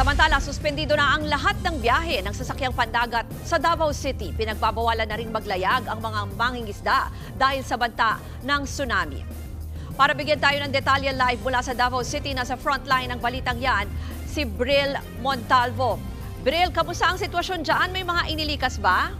Samantala, suspendido na ang lahat ng biyahe ng sasakyang pandagat sa Davao City. Pinagbabawalan na rin maglayag ang mga mangingisda dahil sa banta ng tsunami. Para bigyan tayo ng detalye live mula sa Davao City, nasa frontline ng balitang yan, si Bril Montalvo. Bril, kamusta ang sitwasyon dyan? May mga inilikas ba?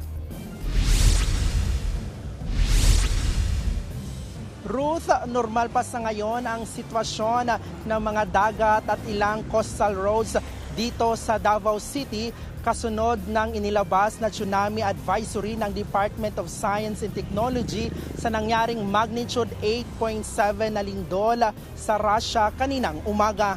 Ruth, normal pa sa ngayon ang sitwasyon ng mga dagat at ilang coastal roads dito sa Davao City kasunod ng inilabas na tsunami advisory ng Department of Science and Technology sa nangyaring magnitude 8.7 na lindol sa Russia kaninang umaga.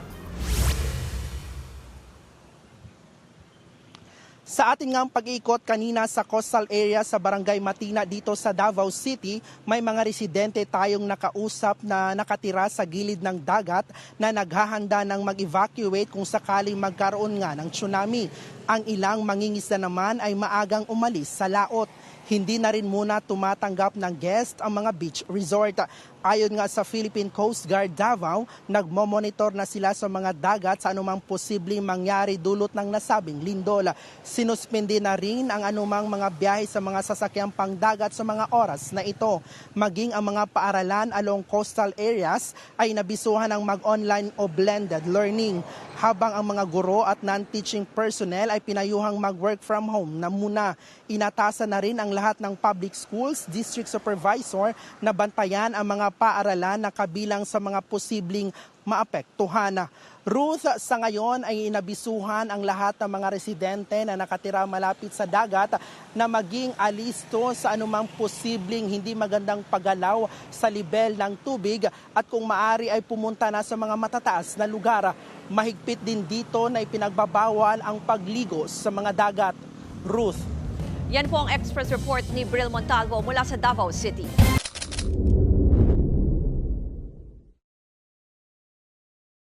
Sa ating ngang pag-iikot kanina sa coastal area sa Barangay Matina dito sa Davao City, may mga residente tayong nakausap na nakatira sa gilid ng dagat na naghahanda ng mag-evacuate kung sakaling magkaroon nga ng tsunami. Ang ilang mangingisda naman ay maagang umalis sa laot. Hindi na rin muna tumatanggap ng guest ang mga beach resort. Ayon nga sa Philippine Coast Guard Davao, nagmo-monitor na sila sa mga dagat sa anumang posibleng mangyari dulot ng nasabing lindol. Sinuspindi na rin ang anumang mga biyahe sa mga sasakyang pangdagat sa mga oras na ito. Maging ang mga paaralan along coastal areas ay nabisuhan ng mag-online o blended learning. Habang ang mga guro at non-teaching personnel ay pinayuhang mag-work from home na muna. Inatasan na rin ang lahat ng public schools, district supervisor na bantayan ang mga paaralan na kabilang sa mga posibleng maapektuhan. Ruth, sa ngayon ay inabisuhan ang lahat ng mga residente na nakatira malapit sa dagat na maging alisto sa anumang posibleng hindi magandang paggalaw sa lebel ng tubig at kung maaari ay pumunta na sa mga matataas na lugar. Mahigpit din dito na ipinagbabawal ang pagligo sa mga dagat. Ruth. Yan po ang Express Report ni Bril Montalvo mula sa Davao City.